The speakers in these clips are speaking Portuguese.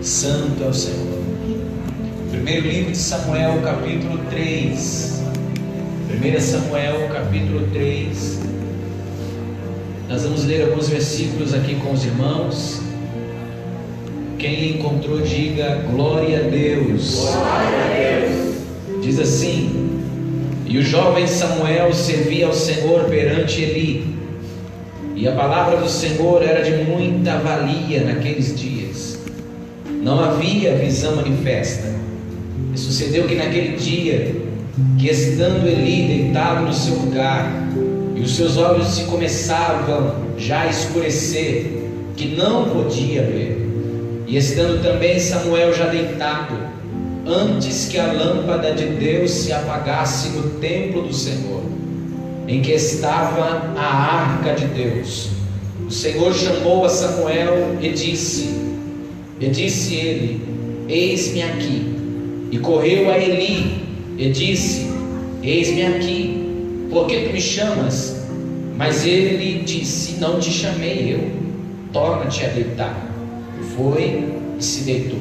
Santo é o Senhor. Primeiro livro de Samuel, capítulo 3. 1 Samuel, capítulo 3. Nós vamos ler alguns versículos aqui com os irmãos. Quem encontrou, diga glória a Deus. Glória a Deus. Diz assim: e o jovem Samuel servia ao Senhor perante Eli, e a palavra do Senhor era de muita valia naqueles dias. Não havia visão manifesta. E sucedeu que naquele dia, que estando Eli deitado no seu lugar, e os seus olhos se começavam já a escurecer, que não podia ver, e estando também Samuel já deitado, antes que a lâmpada de Deus se apagasse no templo do Senhor, em que estava a arca de Deus, o Senhor chamou a Samuel e disse ele: eis-me aqui. E correu a Eli e disse: eis-me aqui, por que tu me chamas? Mas ele disse: não te chamei eu, torna-te a deitar. E foi e se deitou.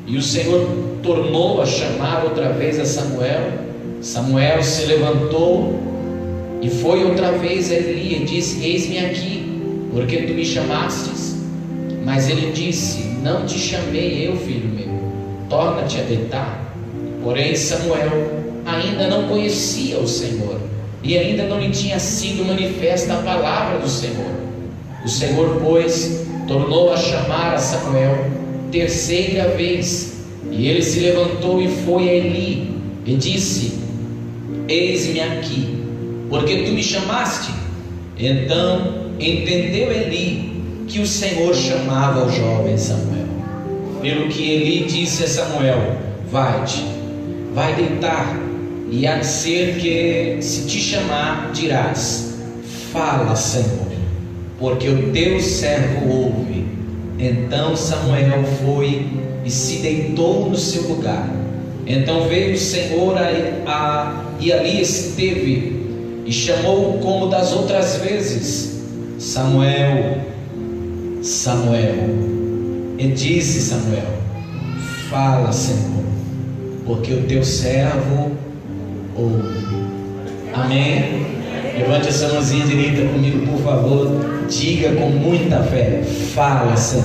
E o Senhor tornou a chamar outra vez a Samuel. Samuel se levantou e foi outra vez a Eli e disse: eis-me aqui, porque tu me chamastes? Mas ele disse: não te chamei eu, filho meu, torna-te a deitar. Porém Samuel ainda não conhecia o Senhor, e ainda não lhe tinha sido manifesta a palavra do Senhor. O Senhor, pois, tornou a chamar a Samuel terceira vez, e ele se levantou e foi a Eli e disse: eis-me aqui, porque tu me chamaste? Então entendeu Eli que o Senhor chamava o jovem Samuel. Pelo que Eli disse a Samuel: vai-te, vai deitar, e há de ser que, se te chamar, dirás: fala, Senhor, porque o teu servo ouve. Então Samuel foi e se deitou no seu lugar. Então veio o Senhor e ali esteve, e chamou como das outras vezes: Samuel, Samuel. E disse Samuel: fala, Senhor, porque o teu servo ouve. Amém? Levante a sua mãozinha direita comigo, por favor. Diga com muita fé: fala, Senhor,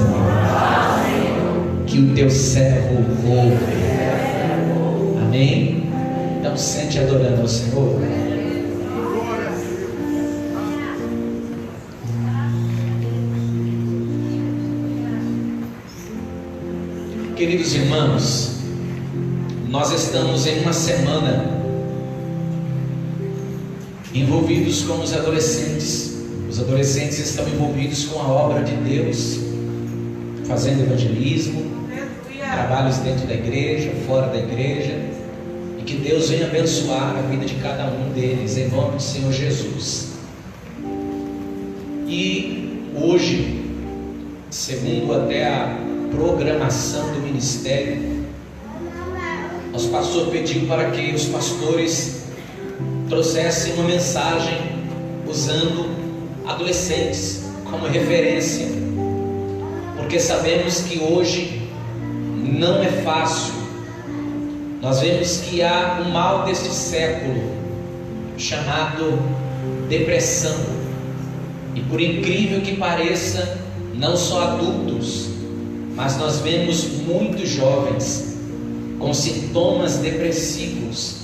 que o teu servo ouve. Amém? Então sente adorando ao Senhor. Queridos irmãos, nós estamos em uma semana envolvidos com os adolescentes. Os adolescentes estão envolvidos com a obra de Deus, fazendo evangelismo, trabalhos dentro da igreja, fora da igreja, e que Deus venha abençoar a vida de cada um deles, em nome do Senhor Jesus. E hoje, segundo até a programação do ministério, nosso pastor pediu para que os pastores trouxessem uma mensagem usando adolescentes como referência, porque sabemos que hoje não é fácil. Nós vemos que há um mal deste século chamado depressão, e por incrível que pareça, não só adultos, mas nós vemos muitos jovens com sintomas depressivos.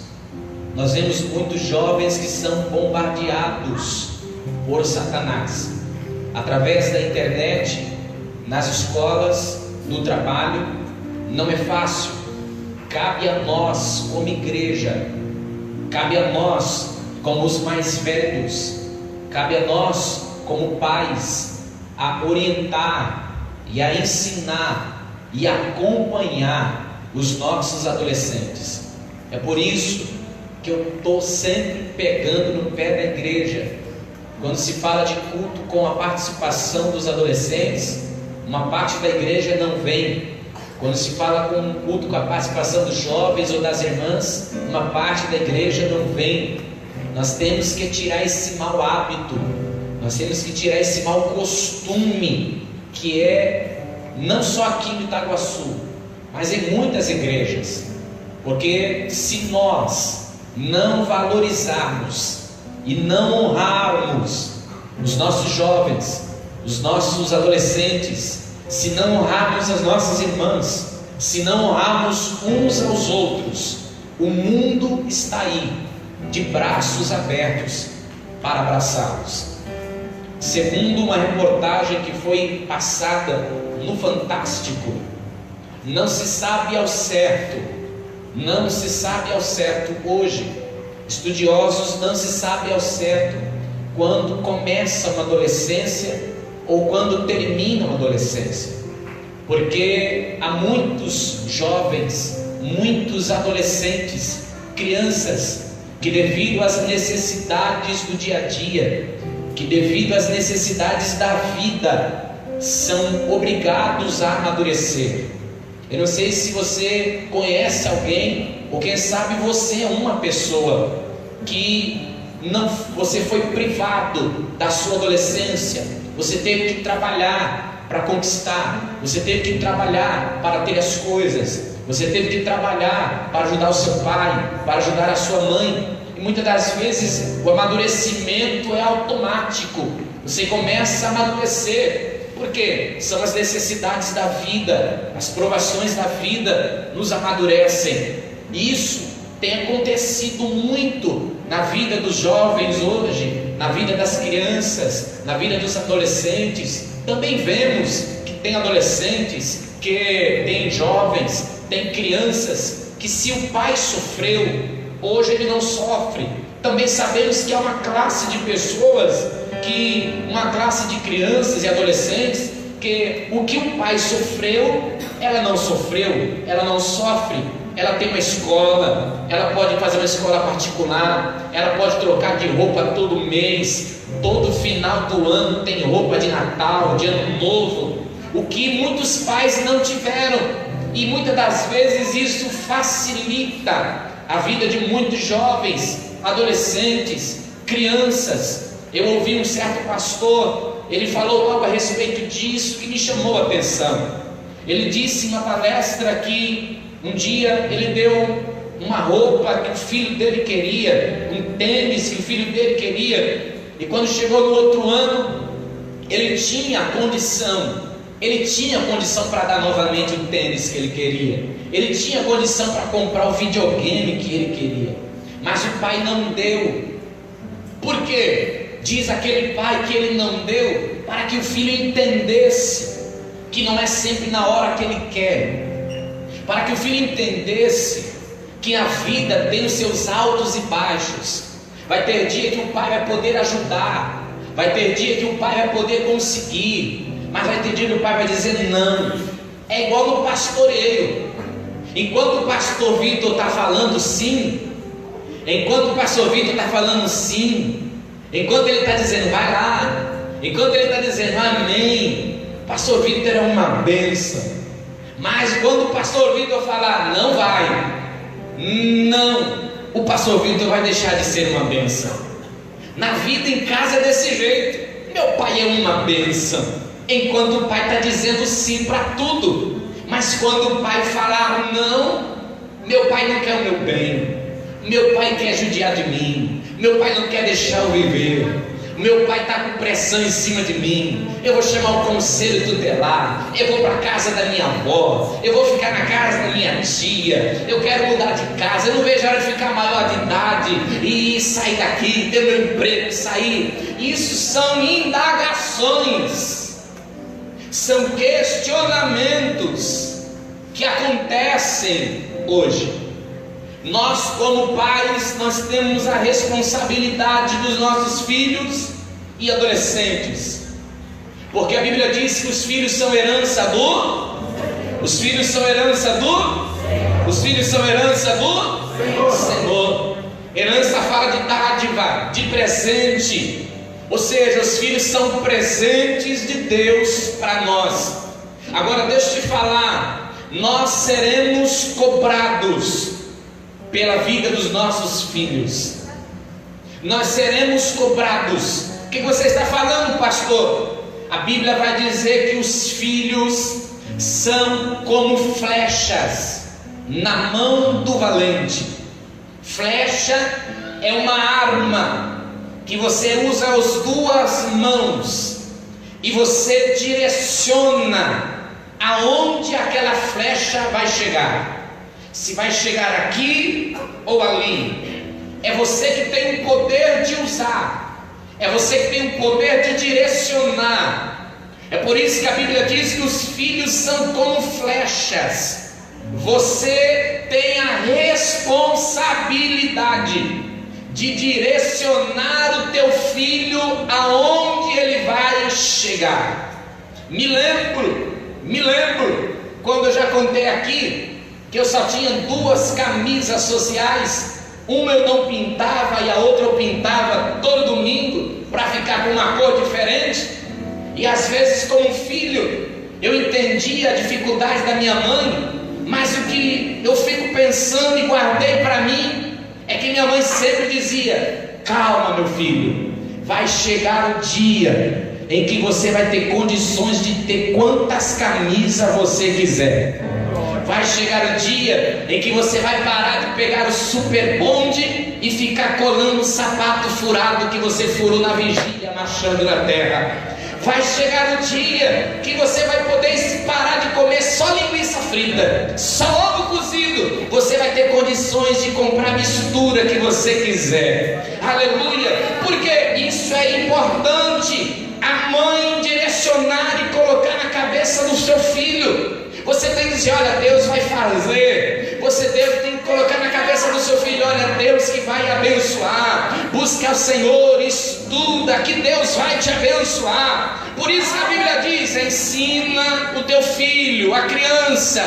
Nós vemos muitos jovens que são bombardeados por Satanás, através da internet, nas escolas, no trabalho. Não é fácil. Cabe a nós como igreja, cabe a nós como os mais velhos, cabe a nós como pais, a orientar e a ensinar e acompanhar os nossos adolescentes. É por isso que eu estou sempre pegando no pé da igreja. Quando se fala de culto com a participação dos adolescentes, uma parte da igreja não vem. Quando se fala com um culto com a participação dos jovens ou das irmãs, uma parte da igreja não vem. Nós temos que tirar esse mau hábito, nós temos que tirar esse mau costume, que é não só aqui em Itaguaçu, mas em muitas igrejas, porque se nós não valorizarmos e não honrarmos os nossos jovens, os nossos adolescentes, se não honrarmos as nossas irmãs, se não honrarmos uns aos outros, o mundo está aí, de braços abertos para abraçá-los. Segundo uma reportagem que foi passada no Fantástico, não se sabe ao certo hoje, estudiosos não se sabe ao certo quando começa uma adolescência ou quando termina uma adolescência, porque há muitos jovens, muitos adolescentes, crianças, que devido às necessidades do dia a dia, que devido às necessidades da vida, são obrigados a amadurecer. Eu não sei se você conhece alguém, ou quem sabe você é uma pessoa que você foi privado da sua adolescência, você teve que trabalhar para conquistar, você teve que trabalhar para ter as coisas, você teve que trabalhar para ajudar o seu pai, para ajudar a sua mãe, e muitas das vezes o amadurecimento é automático, você começa a amadurecer, porque são as necessidades da vida, as provações da vida nos amadurecem, e isso tem acontecido muito na vida dos jovens hoje, na vida das crianças, na vida dos adolescentes. Também vemos que tem adolescentes, que tem jovens, tem crianças, que se o pai sofreu, hoje ele não sofre. Também sabemos que há uma classe de pessoas, uma classe de crianças e adolescentes, que o que o pai sofreu, ela não sofreu, ela não sofre. Ela tem uma escola, ela pode fazer uma escola particular, ela pode trocar de roupa todo mês, todo final do ano tem roupa de Natal, de Ano Novo, o que muitos pais não tiveram, e muitas das vezes isso facilita a vida de muitos jovens, adolescentes, crianças. Eu ouvi um certo pastor, ele falou algo a respeito disso que me chamou a atenção. Ele disse em uma palestra que um dia ele deu uma roupa que o filho dele queria, um tênis que o filho dele queria, e quando chegou no outro ano, ele tinha condição para dar novamente o tênis que ele queria, ele tinha condição para comprar o videogame que ele queria, mas o pai não deu. Por quê? Diz aquele pai que ele não deu para que o filho entendesse que não é sempre na hora que ele quer, para que o filho entendesse que a vida tem os seus altos e baixos. Vai ter dia que o pai vai poder ajudar, vai ter dia que o pai vai poder conseguir, mas vai ter dia que o pai vai dizer não. É igual no pastoreio. Enquanto o pastor Vitor está falando sim, enquanto o pastor Vitor está falando sim, enquanto ele está dizendo vai lá, enquanto ele está dizendo amém, pastor Vitor é uma bênção. Mas quando o pastor Vitor falar não vai, não, o pastor Vitor vai deixar de ser uma bênção. Na vida em casa é desse jeito. Meu pai é uma bênção, enquanto o pai está dizendo sim para tudo. Mas quando o pai falar não, meu pai não quer o meu bem, meu pai quer judiar de mim, meu pai não quer deixar eu viver, meu pai está com pressão em cima de mim, eu vou chamar o conselho tutelar, eu vou para a casa da minha avó, eu vou ficar na casa da minha tia, eu quero mudar de casa, eu não vejo a hora de ficar maior de idade e sair daqui, ter meu emprego, sair. Isso são indagações, são questionamentos que acontecem hoje. Nós como pais, nós temos a responsabilidade dos nossos filhos e adolescentes, porque a Bíblia diz que os filhos são herança do Senhor. Herança fala de dádiva, de presente, ou seja, os filhos são presentes de Deus para nós. Agora deixa eu te falar, nós seremos cobrados pela vida dos nossos filhos. Nós seremos cobrados. O que você está falando, pastor? A Bíblia vai dizer que os filhos são como flechas na mão do valente. Flecha é uma arma que você usa as duas mãos e você direciona aonde aquela flecha vai chegar. Se vai chegar aqui ou ali. É você que tem o poder de usar. É você que tem o poder de direcionar. É por isso que a Bíblia diz que os filhos são como flechas. Você tem a responsabilidade de direcionar o teu filho aonde ele vai chegar. Me lembro quando eu já contei aqui que eu só tinha 2 camisas sociais. Uma eu não pintava e a outra eu pintava todo domingo para ficar com uma cor diferente. E às vezes, como filho, eu entendia a dificuldade da minha mãe, mas o que eu fico pensando e guardei para mim é que minha mãe sempre dizia: calma, meu filho, vai chegar o dia em que você vai ter condições de ter quantas camisas você quiser. Vai chegar o dia em que você vai parar de pegar o super bonde e ficar colando o sapato furado que você furou na vigília, marchando na terra. Vai chegar o dia que você vai poder parar de comer só linguiça frita, só ovo cozido. Você vai ter condições de comprar a mistura que você quiser. Aleluia! Porque isso é importante. A mãe direcionar e colocar na cabeça do seu filho. Você tem que dizer: olha, Deus vai fazer. Você tem que colocar na cabeça do seu filho: olha, Deus que vai abençoar. Busca o Senhor, estuda, que Deus vai te abençoar. Por isso que a Bíblia diz: ensina o teu filho, a criança,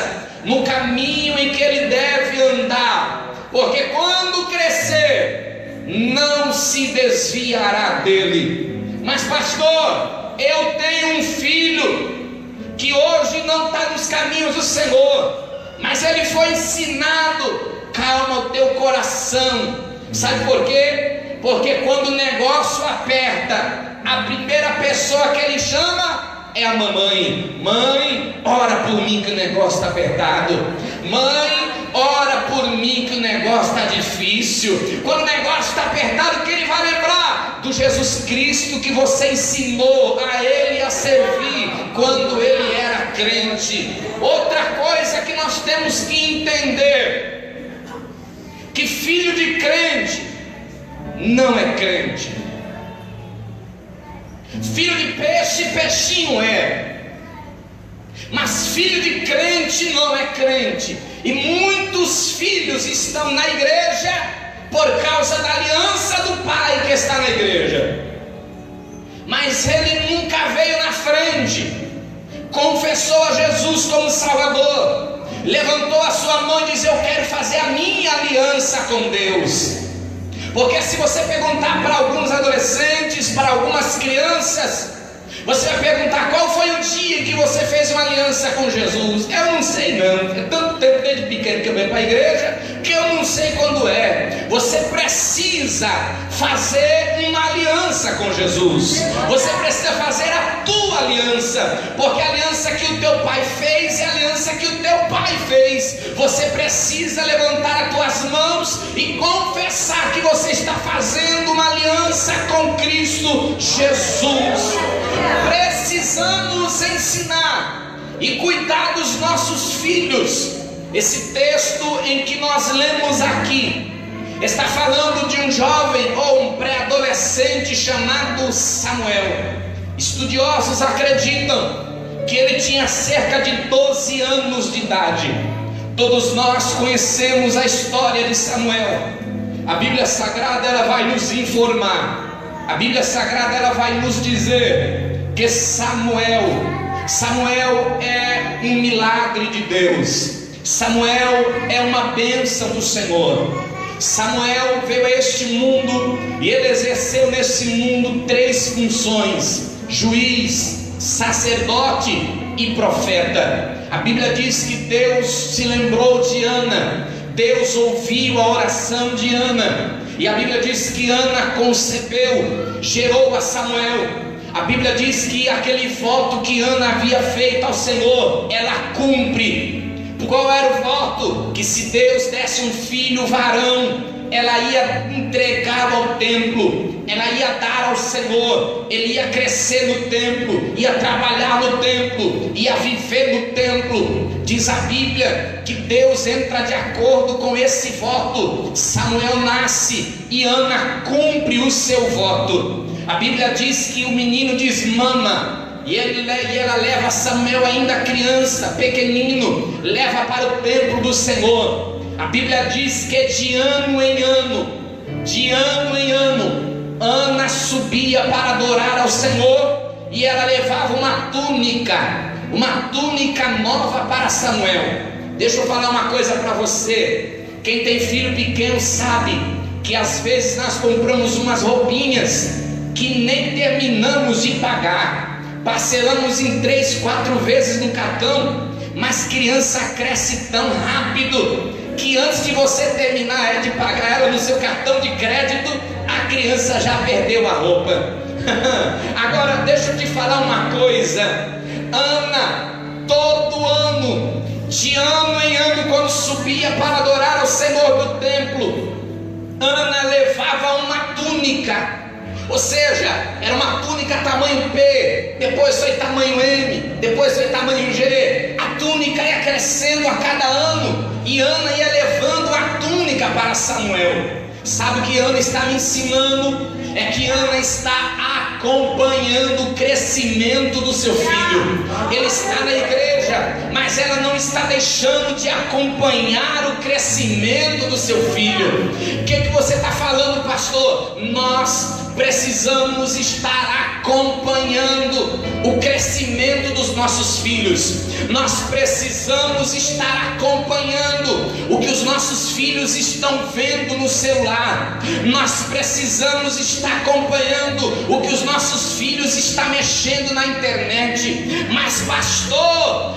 no caminho em que ele deve andar, porque quando crescer, não se desviará dele. Mas pastor, eu tenho um filho que hoje não está nos caminhos do Senhor, mas ele foi ensinado. Calma o teu coração. Sabe por quê? Porque quando o negócio aperta, a primeira pessoa que ele chama é a mamãe. Mãe, ora por mim que o negócio está apertado. Mãe, ora por mim que o negócio está difícil. Quando o negócio está apertado, o que ele vai lembrar? Do Jesus Cristo que você ensinou a ele a servir quando ele era crente. Outra coisa que nós temos que entender: que filho de crente não é crente. Filho de peixe, peixinho é. Mas filho de crente não é crente. E muitos filhos estão na igreja por causa da aliança do pai que está na igreja, mas ele nunca veio na frente, confessou a Jesus como Salvador, levantou a sua mão e disse: eu quero fazer a minha aliança com Deus. Porque se você perguntar para alguns adolescentes, para algumas crianças, você vai perguntar: qual foi o dia em que você fez uma aliança com Jesus? Eu não sei não, é tanto tempo desde pequeno que eu venho para a igreja, que eu não sei quando é. Você precisa fazer uma aliança com Jesus. Você precisa fazer a tua aliança, porque a aliança que o teu pai fez é a aliança que o teu pai fez. Você precisa levantar as tuas mãos e confessar que você está fazendo uma aliança com Cristo Jesus. Precisamos ensinar e cuidar dos nossos filhos. Esse texto em que nós lemos aqui está falando de um jovem ou um pré-adolescente chamado Samuel. Estudiosos acreditam que ele tinha cerca de 12 anos de idade. Todos nós conhecemos a história de Samuel. A Bíblia Sagrada ela vai nos informar. A Bíblia Sagrada ela vai nos dizer que Samuel é um milagre de Deus. Samuel é uma bênção do Senhor. Samuel veio a este mundo e ele exerceu nesse mundo 3 funções: juiz, sacerdote e profeta. A Bíblia diz que Deus se lembrou de Ana, Deus ouviu a oração de Ana, e a Bíblia diz que Ana concebeu, gerou a Samuel. A Bíblia diz que aquele voto que Ana havia feito ao Senhor, ela cumpre. Qual era o voto? Que se Deus desse um filho varão, ela ia entregá-lo ao templo, ela ia dar ao Senhor, ele ia crescer no templo, ia trabalhar no templo, ia viver no templo. Diz a Bíblia que Deus entra de acordo com esse voto. Samuel nasce e Ana cumpre o seu voto. A Bíblia diz que o menino desmama, e ela leva Samuel ainda criança, pequenino, leva para o templo do Senhor. A Bíblia diz que de ano em ano, Ana subia para adorar ao Senhor, e ela levava uma túnica nova para Samuel. Deixa eu falar uma coisa para você. Quem tem filho pequeno sabe que às vezes nós compramos umas roupinhas que nem terminamos de pagar, parcelamos em 3, 4 vezes no cartão, mas criança cresce tão rápido que antes de você terminar de pagar ela no seu cartão de crédito, a criança já perdeu a roupa. Agora deixa eu te falar uma coisa. Ana, todo ano, de ano em ano, quando subia para adorar ao Senhor do templo, Ana levava uma túnica. Ou seja, era uma túnica tamanho P, depois foi tamanho M, depois foi tamanho G. A túnica ia crescendo a cada ano, e Ana ia levando a túnica para Samuel. Sabe o que Ana está me ensinando? É que Ana está acompanhando o crescimento do seu filho. Ele está na igreja, mas ela não está deixando de acompanhar o crescimento do seu filho. O que você está falando, pastor? Nós precisamos estar acompanhando o crescimento dos nossos filhos. Nós precisamos estar acompanhando o que os nossos filhos estão vendo no celular. Nós precisamos estar acompanhando o que os nossos filhos estão mexendo na internet. Mas pastor,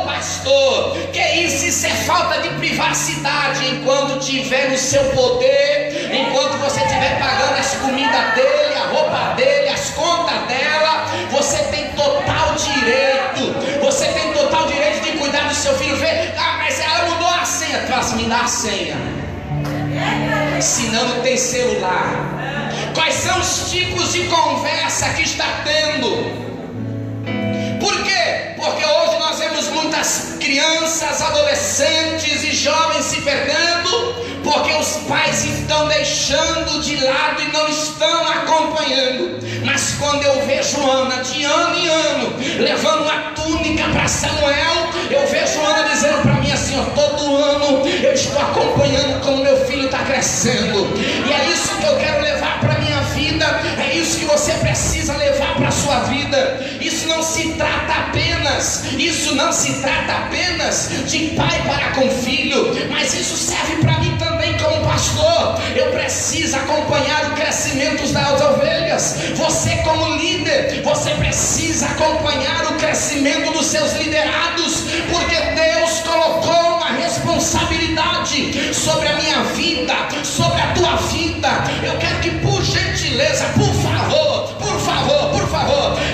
pastor, que isso? Isso é falta de privacidade. Enquanto tiver no seu poder, enquanto você estiver pagando as comidas dele, a roupa dele, as contas dela, você tem total direito. Você tem total direito de cuidar do seu filho. Ver, mas ela mudou a senha. Fala assim, me dá a senha. Senão não tem celular. Quais são os tipos de conversa que está tendo? Por quê? Porque hoje nós vemos muitas crianças, adolescentes e jovens se perdendo, porque os pais estão deixando de lado e não estão acompanhando. Mas quando eu vejo Ana de ano em ano levando uma túnica para Samuel, eu vejo Ana dizendo para mim assim, todo ano eu estou acompanhando como meu filho está crescendo. E é isso que eu quero levar para a minha vida, é isso que você precisa levar para a sua vida. Isso não se trata apenas de pai para com filho, mas isso serve para mim também como pastor. Eu preciso acompanhar o crescimento das ovelhas. Você como líder, você precisa acompanhar o crescimento dos seus liderados, porque Deus colocou uma responsabilidade sobre a minha vida, sobre a tua vida. Eu quero que, por gentileza, por favor,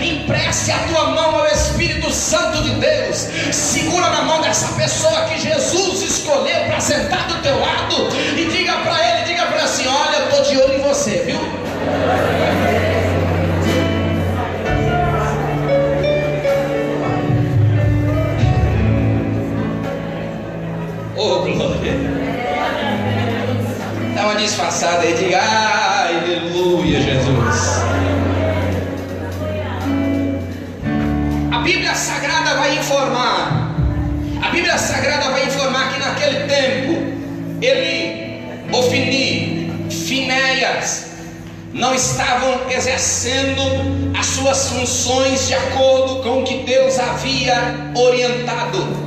empreste a tua mão ao Espírito Santo de Deus. Segura na mão dessa pessoa que Jesus escolheu para sentar do teu lado e diga para ele assim, olha, eu estou de olho em você, viu? Oh, glória. Dá uma disfarçada aí, diga, aleluia, Jesus. A Bíblia Sagrada vai informar que naquele tempo Ofni, Finéias não estavam exercendo as suas funções de acordo com o que Deus havia orientado.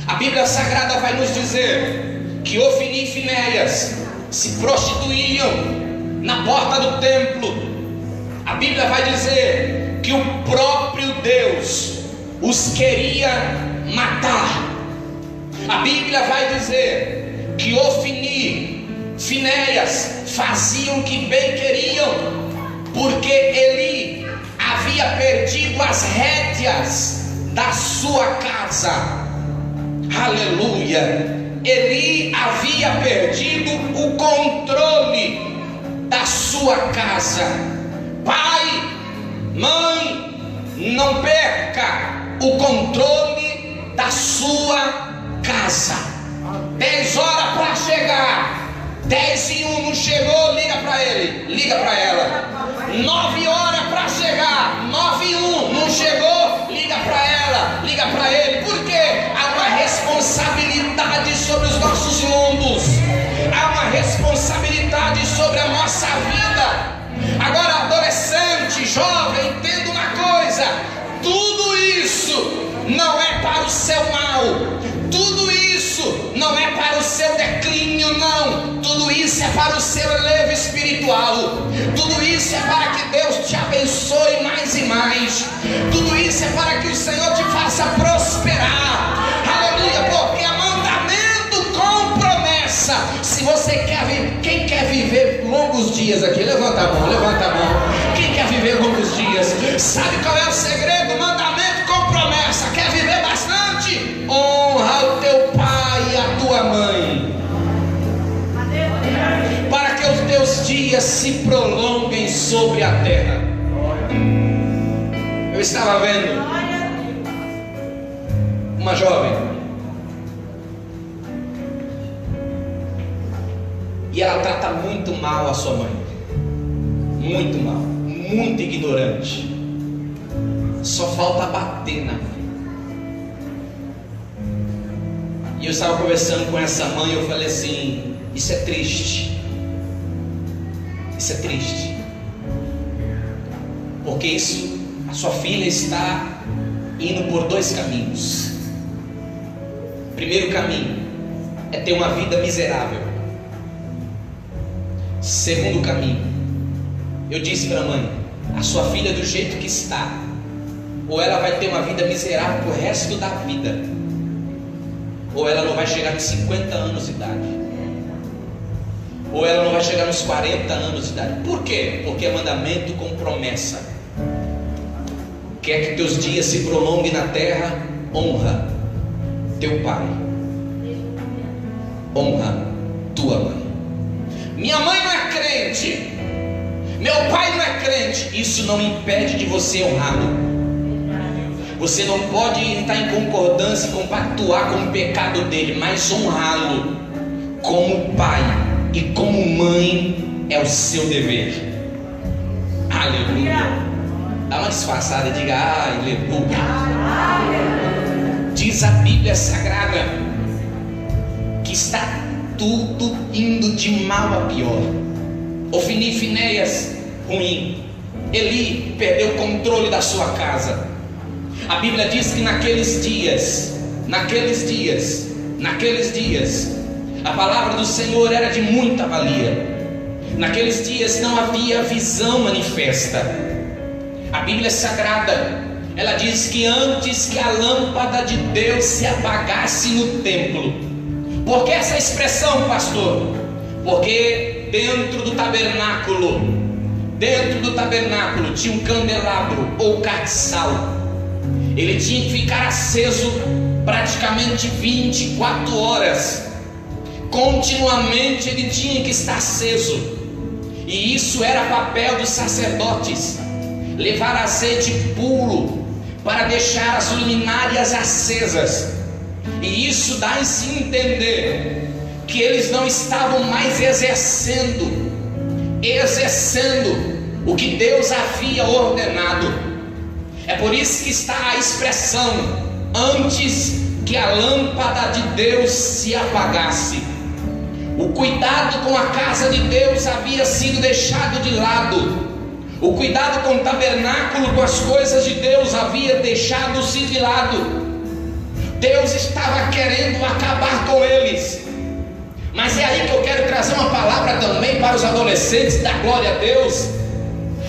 A Bíblia Sagrada vai nos dizer que Ofni e Finéias se prostituíam na porta do templo. A Bíblia vai dizer que o próprio Deus os queria matar. A Bíblia vai dizer que Ofni, Finéias faziam o que bem queriam, porque Eli havia perdido as rédeas da sua casa. Aleluia! Eli havia perdido o controle da sua casa. Pai, mãe, não perca o controle da sua casa. 10 horas para chegar, 10:01 não chegou, liga para ele, liga para ela. 9 horas para chegar, 9:01 não chegou, liga para ela, liga para ele. Por quê? Há uma responsabilidade sobre os nossos mundos, há uma responsabilidade sobre a nossa vida. Agora, adolescente, jovem, entenda uma coisa: tudo isso não é para o seu mal, tudo isso não é para o seu declínio, não. Tudo isso é para o seu elevo espiritual. Tudo isso é para que Deus te abençoe mais e mais. Tudo isso é para que o Senhor te faça prosperar. Aleluia, porque é mandamento com promessa. Se você quer viver, quem quer viver longos dias aqui? Levanta a mão, levanta a mão. Quem quer viver longos dias? Sabe qual é o segredo? Mandamento com promessa. Quer viver bastante? Honra o teu pai e a tua mãe, para que os teus dias se prolonguem sobre a terra. Eu estava vendo uma jovem, e ela trata muito mal a sua mãe, muito mal, muito ignorante. Só falta bater na mãe. E eu estava conversando com essa mãe, eu falei assim: isso é triste, isso é triste, porque isso, a sua filha está indo por 2 caminhos. Primeiro caminho é ter uma vida miserável. Segundo caminho, eu disse para a mãe: a sua filha do jeito que está, ou ela vai ter uma vida miserável pro resto da vida, ou ela não vai chegar nos 50 anos de idade, ou ela não vai chegar nos 40 anos de idade. Por quê? Porque é mandamento com promessa. Quer que teus dias se prolonguem na terra? Honra teu pai, honra tua mãe. Minha mãe não é crente, meu pai não é crente, isso não impede de você honrá-lo. Você não pode estar em concordância e compactuar com o pecado dele, mas honrá-lo como pai e como mãe é o seu dever. Aleluia. Dá uma disfarçada e diga: aleluia. Diz a Bíblia Sagrada que está tudo indo de mal a pior. Ofni e Finéias, ruim. Eli perdeu o controle da sua casa. A Bíblia diz que naqueles dias, a palavra do Senhor era de muita valia. Naqueles dias não havia visão manifesta. A Bíblia Sagrada, ela diz que antes que a lâmpada de Deus se apagasse no templo. Por que essa expressão, pastor? Porque dentro do tabernáculo tinha um candelabro ou castiçal. Ele tinha que ficar aceso praticamente 24 horas. Continuamente ele tinha que estar aceso. E isso era papel dos sacerdotes: levar azeite puro para deixar as luminárias acesas. E isso dá-se a entender que eles não estavam mais exercendo o que Deus havia ordenado. É por isso que está a expressão: antes que a lâmpada de Deus se apagasse. O cuidado com a casa de Deus havia sido deixado de lado. O cuidado com o tabernáculo, com as coisas de Deus, havia deixado-se de lado. Deus estava querendo acabar com eles. Mas é aí que eu quero trazer uma palavra também para os adolescentes, da glória a Deus.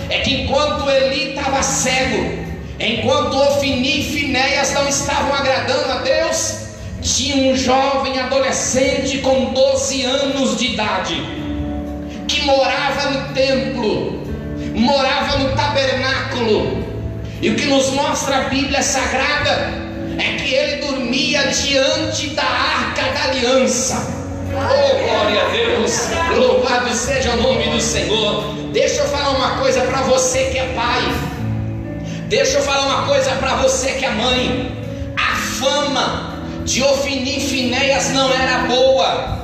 É que enquanto Eli estava cego, enquanto Ofni e Finéias não estavam agradando a Deus, tinha um jovem adolescente com 12 anos de idade, que morava no templo, morava no tabernáculo, E o que nos mostra a Bíblia Sagrada é que ele dormia diante da arca da aliança. Oh, glória a Deus, louvado seja o nome do Senhor. Deixa eu falar uma coisa para você que é pai. Deixa eu falar uma coisa para você que é mãe. A fama de Ofni e Finéias não era boa.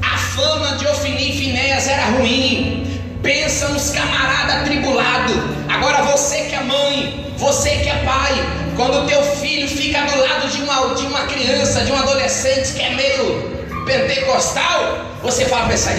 A fama de Ofni e Finéias era ruim. Pensa nos camaradas atribulados. Agora você que é mãe, você que é pai, quando o teu filho fica do lado de uma criança, de um adolescente que é meio pentecostal, você fala para ele: sai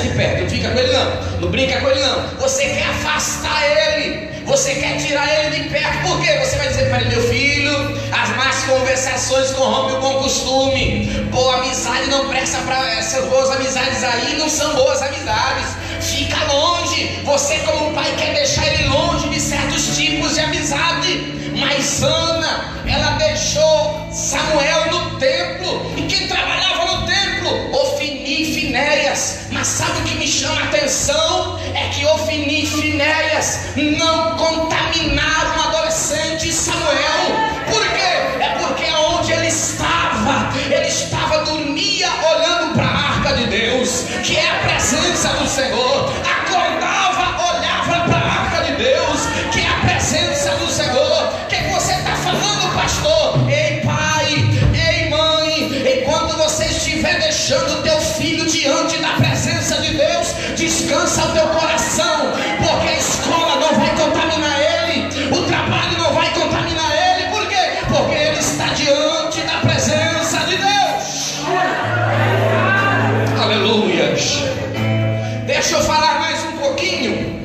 de perto, não fica com ele não brinca com ele não. Você quer afastar ele, você quer tirar ele de perto. Por quê? Você vai dizer para ele: meu filho, as más conversações corrompem o bom costume. Boa amizade não presta para essas boas amizades aí, não são boas amizades. Fica longe. Você como pai quer deixar ele longe de certos tipos de amizade. Mas Ana, ela deixou Samuel no templo. E quem trabalhava no templo? Ofni e Finéias. Mas sabe o que me chama a atenção? É que Ofni e Finéias não contaminaram o adolescente Samuel. Por quê? É porque onde ele estava, dormia olhando para a arca de Deus, que é a presença do Senhor. Acordava, olhava para a arca de Deus, que é a presença do Senhor. O que você está falando, pastor? Ei pai, ei mãe, enquanto você estiver deixando o teu filho diante da presença de Deus, descansa o teu coração, porque a escola não vai contaminar ele, o trabalho não vai contaminar ele. Por quê? Porque ele está diante da presença de Deus. Aleluia. Deixa eu falar mais um pouquinho.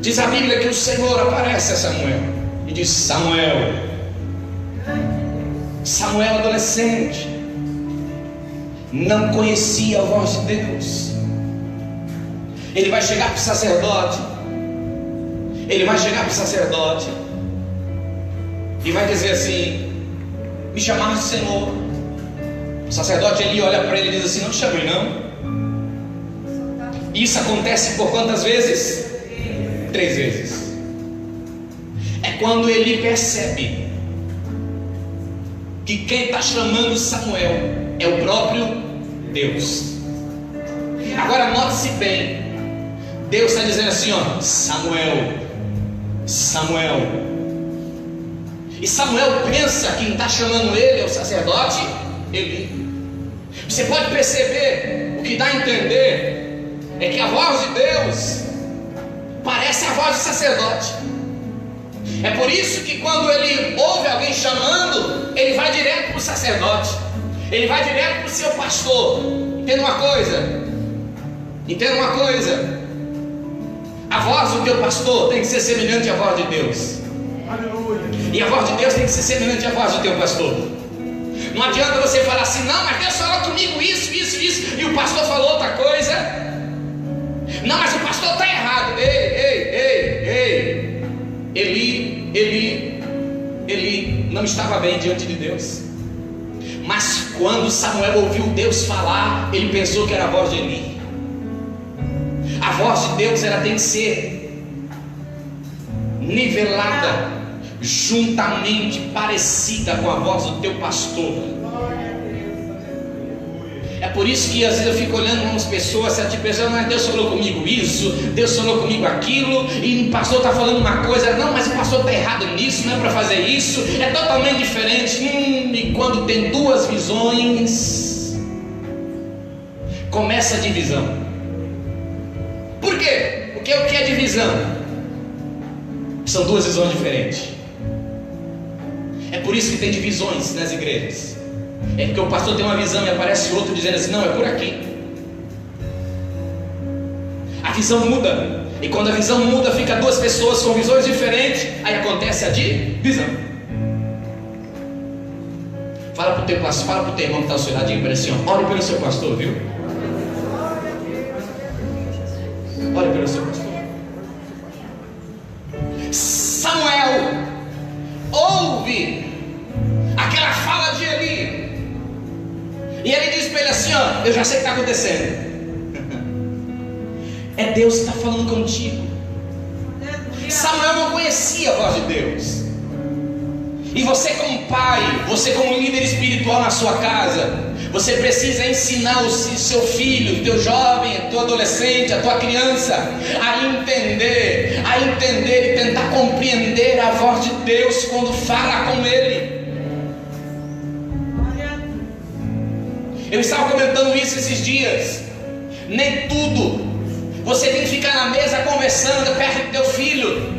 Diz a Bíblia que o Senhor aparece a Samuel e diz: Samuel adolescente, não conhecia a voz de Deus. Ele vai chegar para o sacerdote, e vai dizer assim: me chamaste, Senhor. O sacerdote ali olha para ele e diz assim: não te chamei não. Isso acontece por quantas vezes? 3 vezes. É quando ele percebe que quem está chamando Samuel é o próprio Deus. Agora note-se bem, Deus está dizendo assim, ó: Samuel. E Samuel pensa que quem está chamando ele é o sacerdote Eli. Você pode perceber, o que dá a entender é que a voz de Deus parece a voz do sacerdote. É por isso que quando ele ouve alguém chamando, ele vai direto para o sacerdote, ele vai direto para o seu pastor. Entenda uma coisa, a voz do teu pastor tem que ser semelhante à voz de Deus. Aleluia. E a voz de Deus tem que ser semelhante à voz do teu pastor. Não adianta você falar assim: não, mas Deus falou comigo isso, e o pastor falou outra coisa. Não, mas o pastor está errado. Eli não estava bem diante de Deus. Mas quando Samuel ouviu Deus falar, ele pensou que era a voz de Eli. A voz de Deus, ela tem que ser nivelada, juntamente parecida com a voz do teu pastor. É por isso que às vezes eu fico olhando umas pessoas, certas pessoas: mas Deus falou comigo isso, Deus falou comigo aquilo, e o pastor está falando uma coisa. Não, mas o pastor está errado nisso, não é para fazer isso, é totalmente diferente. E quando tem 2 visões, começa a divisão. Por quê? Porque o que é divisão? São 2 visões diferentes. É por isso que tem divisões nas igrejas. É porque o pastor tem uma visão e aparece outro dizendo assim: não, é por aqui. A visão muda. E quando a visão muda, fica 2 pessoas com visões diferentes. Aí acontece a divisão. Fala para o teu pastor, fala para o teu irmão que está ao seu ladinho, para ele assim: ó, ore pelo seu pastor, viu? Ore pelo seu pastor. Samuel ouve aquela fala de Eli, e ele diz para ele assim: ó, eu já sei o que está acontecendo. É Deus que está falando contigo. Samuel não conhecia conhecia a voz de Deus. E você como pai, você como líder espiritual na sua casa, você precisa ensinar o seu filho, o teu jovem, a tua adolescente, a tua criança a entender e tentar compreender a voz de Deus quando fala com ele. Eu estava comentando isso esses dias. Nem tudo você tem que ficar na mesa conversando perto do teu filho.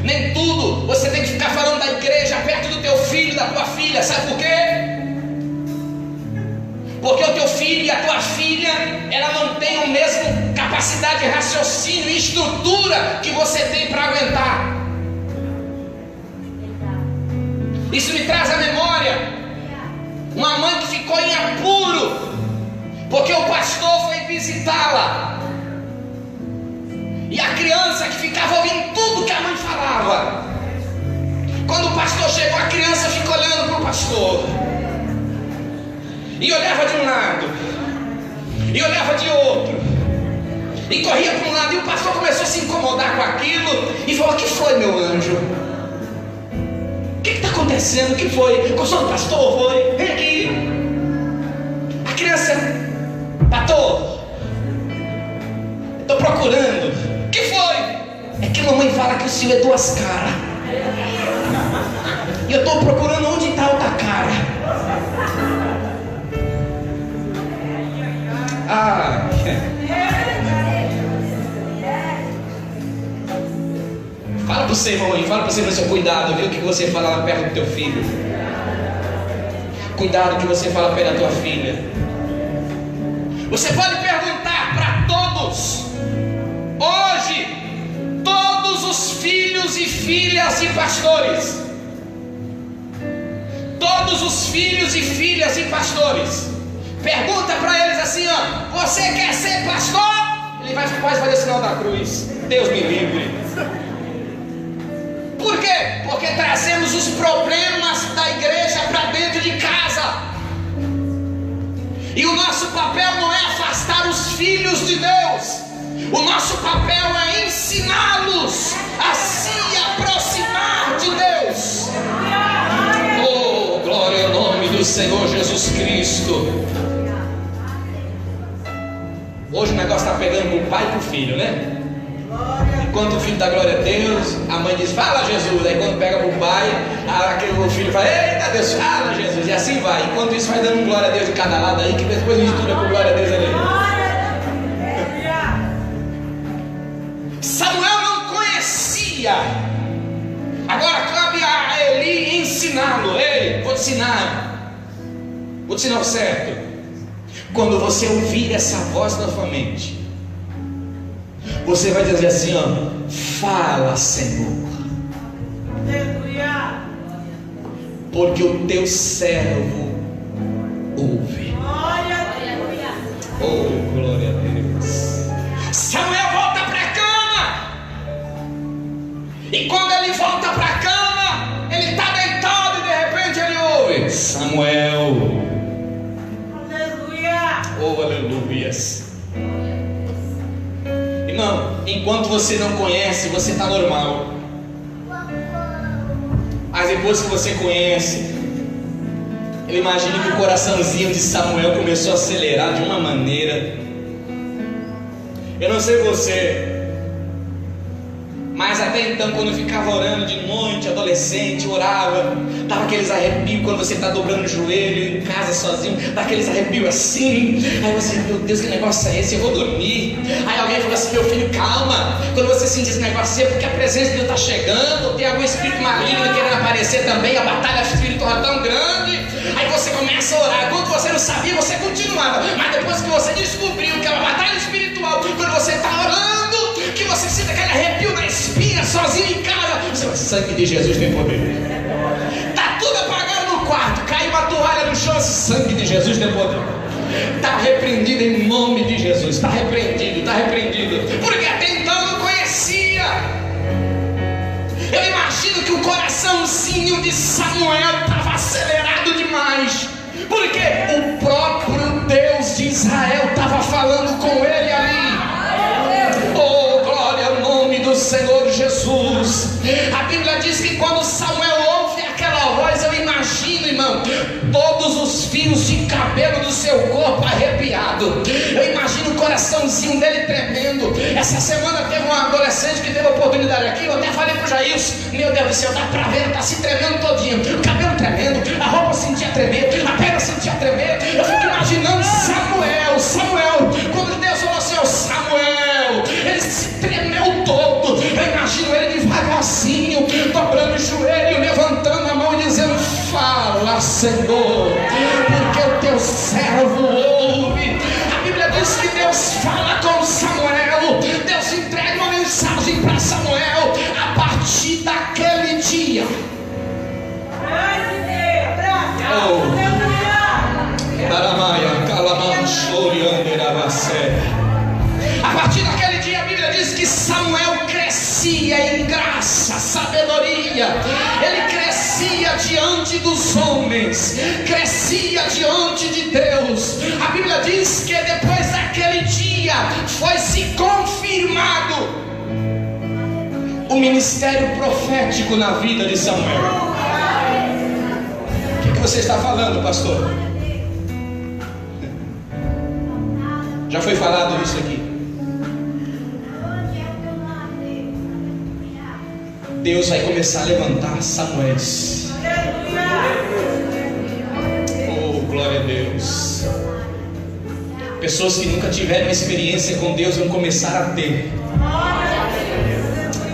Nem tudo você tem que ficar falando da igreja perto do teu filho, da tua filha. Sabe por quê? Porque o teu filho e a tua filha, ela não tem a mesma capacidade de raciocínio e estrutura que você tem para aguentar. Isso me traz à memória uma mãe que ficou em apuro porque o pastor foi visitá-la. E a criança que ficava ouvindo tudo que a mãe falava. Quando o pastor chegou, a criança ficou olhando para o pastor e olhava de um lado e olhava de outro e corria para um lado. E o pastor começou a se incomodar com aquilo e falou: o que foi, meu anjo? O que está acontecendo? O que foi? Gostou do pastor? Foi? Vem aqui. A criança: pastor, estou procurando. O que foi? É que a mamãe fala que o senhor é duas caras. E eu estou procurando onde está a outra cara. Ah. Fala para você, mamãe, fala para você no seu cuidado, viu? O que você fala lá perto do teu filho. Cuidado que você fala perto da tua filha. Você pode perguntar para todos. Hoje, todos os filhos e filhas de pastores, todos os filhos e filhas de pastores, pergunta para eles assim: ó, você quer ser pastor? Ele vai fazer o sinal da cruz. Deus me livre. Por quê? Porque trazemos os problemas da igreja para dentro de casa. E o nosso papel não é afastar os filhos de Deus. O nosso papel é ensiná-los a se aproximar de Deus. Oh, glória ao nome do Senhor Jesus Cristo. Hoje o negócio está pegando para o pai e para o filho, né? Enquanto o filho dá glória a Deus, a mãe diz: fala Jesus. Aí quando pega para o pai, o filho fala: eita Deus, fala Jesus. E assim vai. Enquanto isso vai dando glória a Deus de cada lado aí, que depois mistura com glória a Deus ali. Samuel não conhecia. Agora cabe a Eli ensiná-lo. Ei, vou te ensinar o certo. Quando você ouvir essa voz na sua mente, você vai dizer assim: ó, fala, Senhor, porque o teu servo ouve. Oh, glória a Deus. Samuel volta para a cama. E quando ele volta para a cama, ele está deitado e de repente ele ouve: Samuel. Aleluia. Oh, aleluias. Irmão, enquanto você não conhece, você está normal. Mas depois que você conhece, eu imagino que o coraçãozinho de Samuel começou a acelerar de uma maneira. Eu não sei você, mas até então, quando eu ficava orando de noite, adolescente, orava, dava aqueles arrepios quando você está dobrando o joelho em casa sozinho, dá aqueles arrepios assim. Aí você: meu Deus, que negócio é esse? Eu vou dormir. Aí alguém falou assim: meu filho, calma. Quando você sentir esse negócio é porque a presença de Deus está chegando, tem algum espírito maligno querendo aparecer também, a batalha espiritual é tão grande. Aí você começa a orar. Quando você não sabia, você continuava. Mas depois que você descobriu que é uma batalha espiritual, quando você está orando, que você sente aquele arrepio na espinha, sozinho em casa, você fala: sangue de Jesus tem poder. Está tudo apagado no quarto, cai uma toalha no chão, sangue de Jesus tem poder. Está repreendido em nome de Jesus. Está repreendido, está repreendido. Porque até então eu não conhecia. Eu imagino que o coraçãozinho de Samuel estava acelerado demais, porque o próprio Deus de Israel estava falando com ele ali. Oh, glória ao nome do Senhor Jesus. fios de cabelo do seu corpo arrepiado. Eu imagino o coraçãozinho dele tremendo. Essa semana teve uma adolescente que teve a oportunidade aqui. Eu até falei pro Jailson: meu Deus do céu, dá pra ver, tá se tremendo todinho, o cabelo tremendo, a roupa sentia tremer, a perna sentia tremer. Eu fico imaginando Samuel, quando Deus falou assim: ó Samuel, ele se tremeu todo. Eu imagino ele devagarzinho, dobrando o joelho, levantando a mão e dizendo: fala, Senhor, porque o teu servo ouve. A Bíblia diz que Deus fala com Samuel. Deus entrega uma mensagem para Samuel. A partir daquele dia, a partir daquele dia, a Bíblia diz que Samuel crescia em graça, sabedoria. Ele crescia diante dos homens, crescia diante de Deus. A Bíblia diz que depois daquele dia foi se confirmado o ministério profético na vida de Samuel. O que você está falando, pastor? Já foi falado isso aqui. Deus vai começar a levantar Samuéis. Oh, glória a Deus. Pessoas que nunca tiveram experiência com Deus vão começar a ter.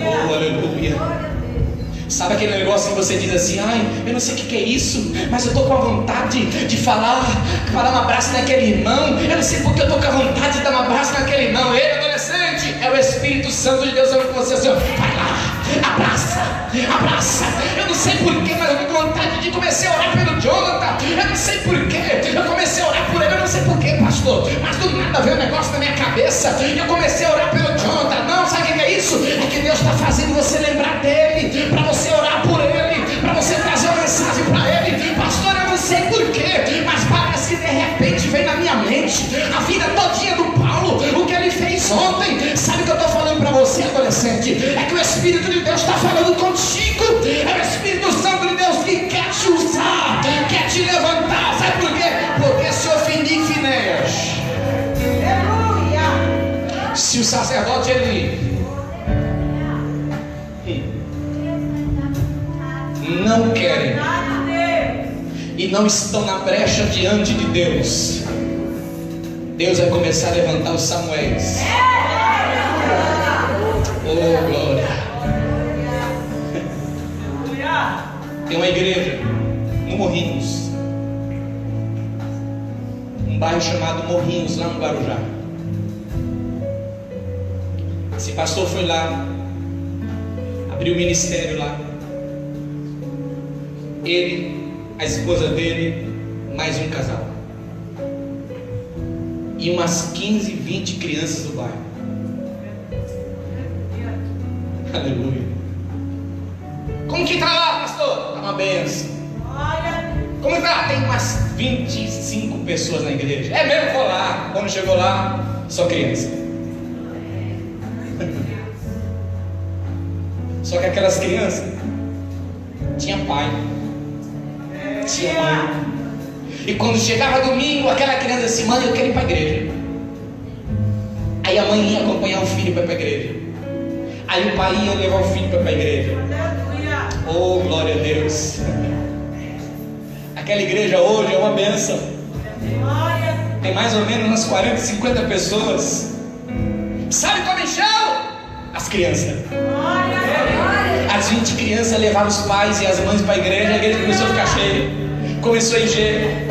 Oh, aleluia. Sabe aquele negócio que você diz assim: ai, eu não sei o que é isso, mas eu estou com a vontade de falar um abraço naquele irmão. Eu não sei porque eu estou com a vontade de dar um abraço naquele irmão. Ei, adolescente, é o Espírito Santo de Deus falando com você assim: ó, vai lá, abraça. Eu não sei porquê, mas eu estou com vontade de começar a orar pelo Jonathan. Eu não sei porquê, eu comecei a orar por ele. Eu não sei porquê, pastor, mas do nada veio um negócio na minha cabeça e eu comecei a orar pelo Jonathan. Não, sabe o que é isso? É que Deus está fazendo você lembrar dele, para você orar por ele, para você trazer uma mensagem para ele. Pastor, eu não sei porquê, mas parece que de repente vem na minha mente a vida todinha do Paulo, o que ele fez ontem. Sabe o que eu estou falando para você, adolescente? É que o Espírito de Deus está falando contigo. É o Espírito Santo de Deus que quer te usar, quer te levantar. Sabe por quê? Porque se ofendi em Finéias, se o sacerdote ele não querem e não estão na brecha diante de Deus, Deus vai começar a levantar os Samuéis. Oh, glória. Tem uma igreja no Morrinhos, um bairro chamado Morrinhos, lá no Guarujá. Esse pastor foi lá, abriu o ministério lá. Ele, a esposa dele, mais um casal e umas 15, 20 crianças do bairro. Aleluia. Como que está lá, pastor? Está uma benção. Como que está? Tem umas 25 pessoas na igreja. É mesmo, vou lá. Quando chegou lá, só criança. Só que aquelas crianças tinha pai, tinha mãe. E quando chegava domingo, aquela criança assim: mãe, eu quero ir para a igreja. Aí a mãe ia acompanhar o filho para ir para a igreja. Aí o pai ia levar o filho para a igreja. Oh, glória a Deus. Aquela igreja hoje é uma bênção. Tem mais ou menos umas 40, 50 pessoas. Sabe como encheu? As crianças. As 20 crianças levavam os pais e as mães para a igreja começou a ficar cheia. Começou a encher.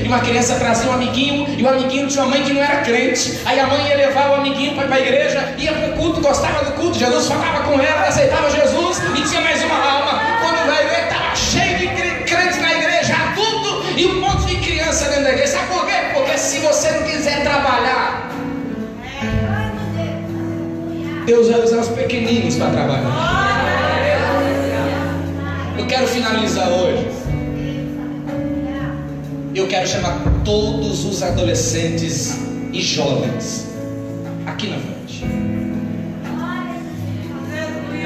E uma criança trazia um amiguinho, e o amiguinho tinha uma mãe que não era crente. Aí a mãe ia levar o amiguinho para ir para a igreja, ia para o culto, gostava do culto. Jesus falava com ela, aceitava Jesus e tinha mais uma alma. Quando veio ver, estava cheio de crentes na igreja, adulto e um monte de criança dentro da igreja. Sabe por quê? Porque se você não quiser trabalhar, Deus vai usar os pequeninos para trabalhar. Eu quero finalizar hoje. Eu quero chamar todos os adolescentes e jovens aqui na frente.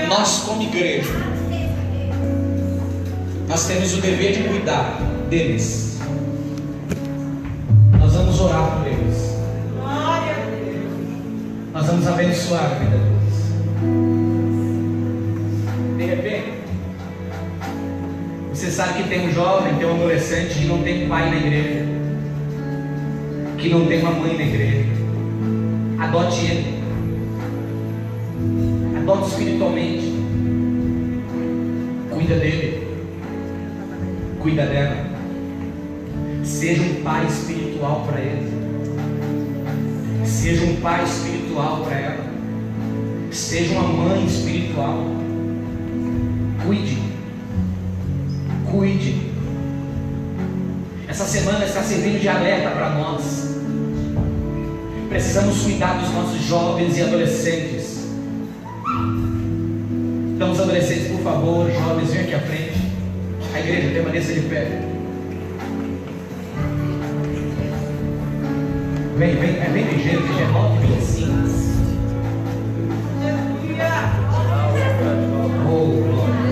Nós como igreja, nós temos o dever de cuidar deles. Nós vamos orar por eles. Nós vamos abençoar a vida deles. De repente, você sabe que tem um jovem, tem um adolescente que não tem pai na igreja, que não tem uma mãe na igreja. Adote ele. Adote espiritualmente. Cuida dele. Cuida dela. Seja um pai espiritual para ele. Seja um pai espiritual para ela. Seja uma mãe espiritual. Cuide. Cuide. Essa semana está servindo de alerta para nós. Precisamos cuidar dos nossos jovens e adolescentes. Então, os adolescentes, por favor, jovens, venham aqui à frente. A igreja permaneça de pé. Vem ligeiro, que já é 9h25. Oh, glória.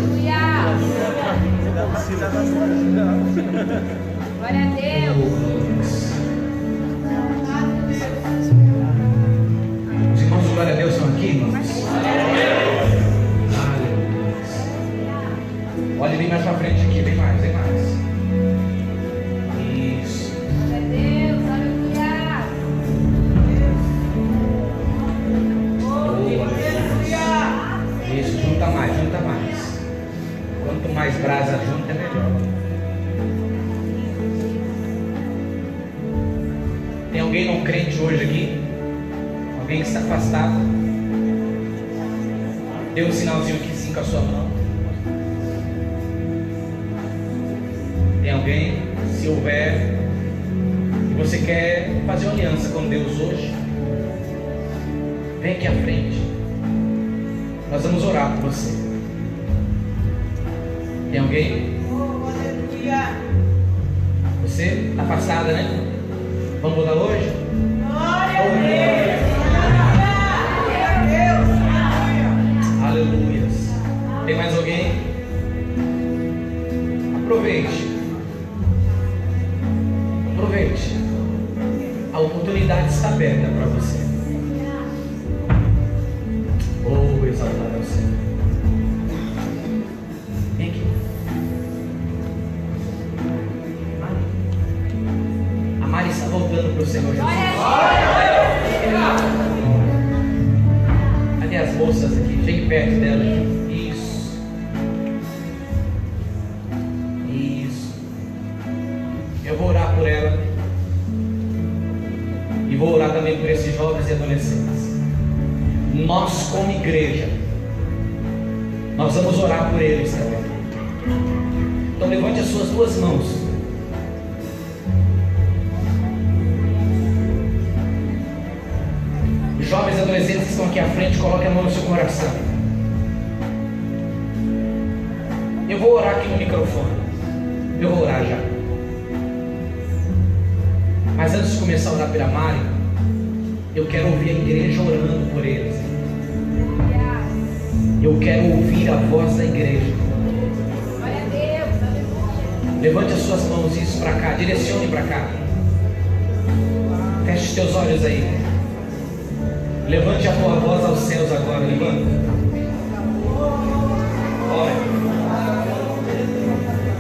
Glória a Deus. Os irmãos de glória a Deus estão aqui, irmãos? Olha bem mais para frente aqui, vem mais. Isso. Glória a Deus, aleluia. Isso, junta mais. Quanto mais brasa junta, é melhor. Tem alguém não crente hoje aqui? Alguém que está afastado? Dê um sinalzinho aqui sim com a sua mão. Tem alguém? Se houver, e você quer fazer uma aliança com Deus hoje, vem aqui à frente. Nós vamos orar por você. Tem alguém? Você está afastada, né? Vamos mudar hoje? Glória a Deus. Aleluia. Tem mais alguém? Aproveite. A oportunidade está aberta para você. Oh, exaltado é o Senhor. Vem aqui. A Mari está voltando para o Senhor Jesus. Cadê as moças aqui? Chegue perto dela. Isso. Eu vou orar por ela. E vou orar também por esses jovens e adolescentes. Nós, como igreja, nós vamos orar por eles também. Então levante as suas duas mãos. Os jovens e adolescentes que estão aqui à frente, coloquem a mão no seu coração. Eu vou orar aqui no microfone. Eu vou orar já. Mas antes de começar a orar pela Mari, eu quero ouvir a igreja orando por eles. Eu quero ouvir a voz da igreja. Glória a Deus, aleluia. Levante as suas mãos, isso para cá, direcione para cá. Feche os teus olhos aí. Levante a tua voz aos céus agora, levanta. Ora.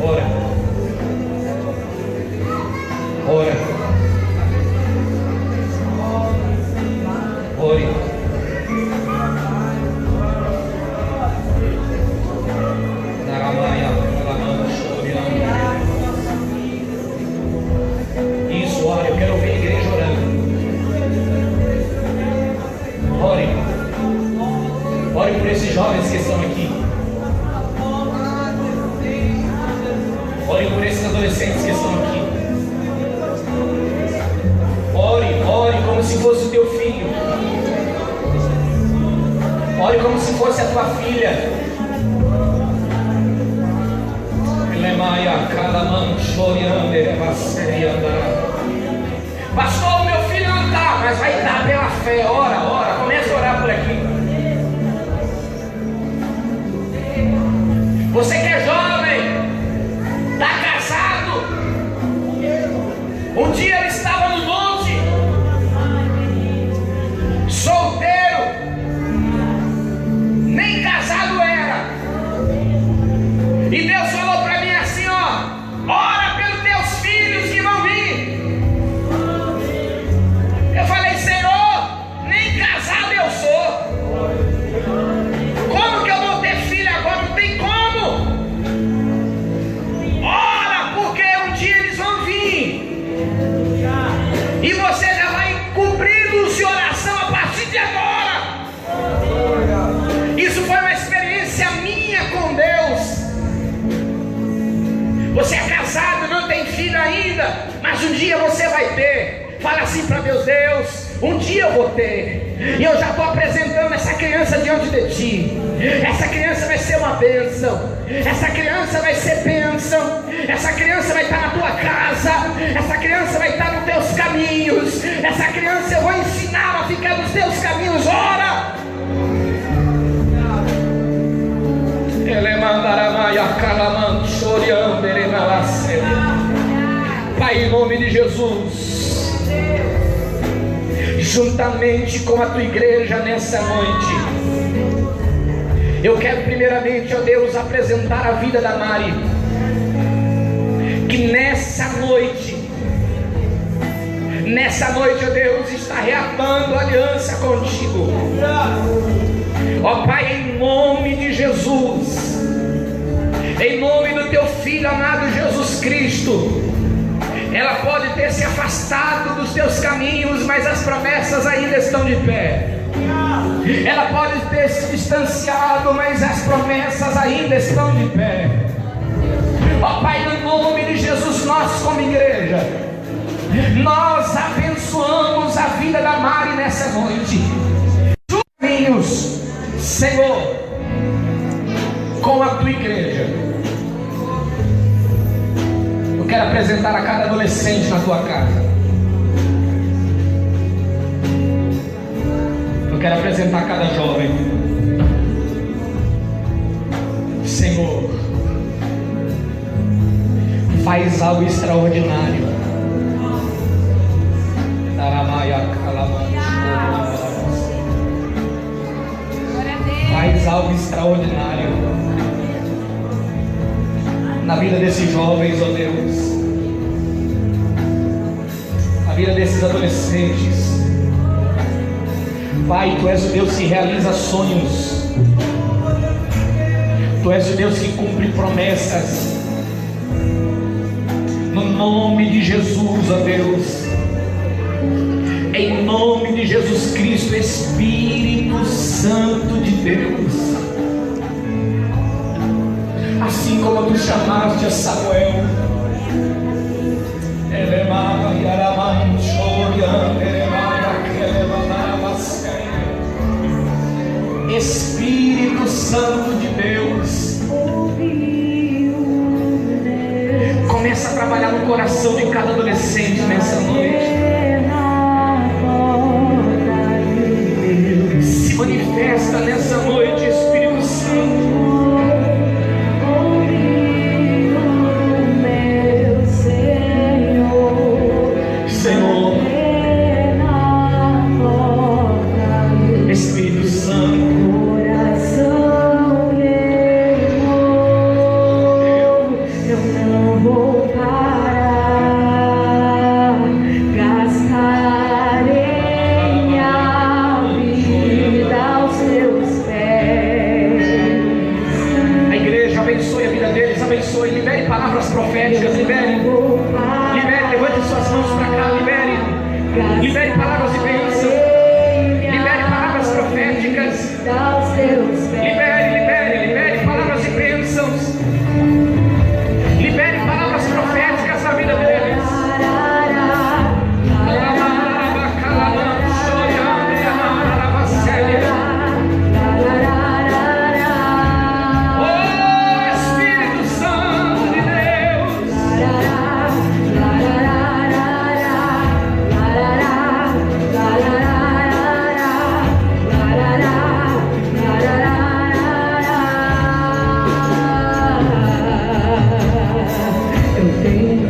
Ore. Isso, ore. Eu quero ouvir a igreja orando. Ore por esses jovens que estão aqui. Ore por esses adolescentes que estão aqui. Ore como se fosse o teu filho. Ore como se fosse a tua filha. Pastor, meu filho não está, mas vai dar pela fé. Ora, começa a orar por aqui. Você que é jovem, Você é casado, não tem filho ainda, mas um dia você vai ter. Fala assim para Deus: Deus, um dia eu vou ter, e eu já estou apresentando essa criança diante de Ti. Essa criança vai ser uma bênção, essa criança vai ser bênção, essa criança vai estar na tua casa, essa criança vai estar nos teus caminhos, essa criança eu vou ensinar a ficar nos teus caminhos. Ora! Pai, em nome de Jesus, juntamente com a tua igreja nessa noite, eu quero primeiramente, ó Deus, apresentar a vida da Mari, que nessa noite, ó Deus, está reatando aliança contigo. Ó Pai, em nome de Jesus, em nome do teu Filho amado Jesus Cristo, ela pode ter se afastado dos teus caminhos, mas as promessas ainda estão de pé. Ela pode ter se distanciado, mas as promessas ainda estão de pé. Ó Pai, no nome de Jesus, nós como igreja, nós abençoamos a vida da Mari nessa noite. Caminhos, Senhor, com a tua igreja. Eu quero apresentar a cada adolescente na tua casa. Eu quero apresentar cada jovem. Senhor, faz algo extraordinário. Faz algo extraordinário na vida desses jovens, ó Deus, na vida desses adolescentes. Pai, Tu és o Deus que realiza sonhos, Tu és o Deus que cumpre promessas. No nome de Jesus, ó Deus, em nome de Jesus Cristo, Espírito Santo de Deus, assim como Tu chamaste a Samuel, Espírito Santo de Deus, começa a trabalhar no coração de cada adolescente nessa noite. Se manifesta nessa noite, Espírito Santo. Senhor, Espírito Santo, eu não vou parar, gastarei minha vida aos teus pés. A igreja abençoe a vida deles, abençoe, libere palavras proféticas, libere, levante suas mãos para cá, libere palavras de bênção, libere palavras proféticas, libere palavras de bênçãos, libere palavras proféticas na vida deles. Eu tenho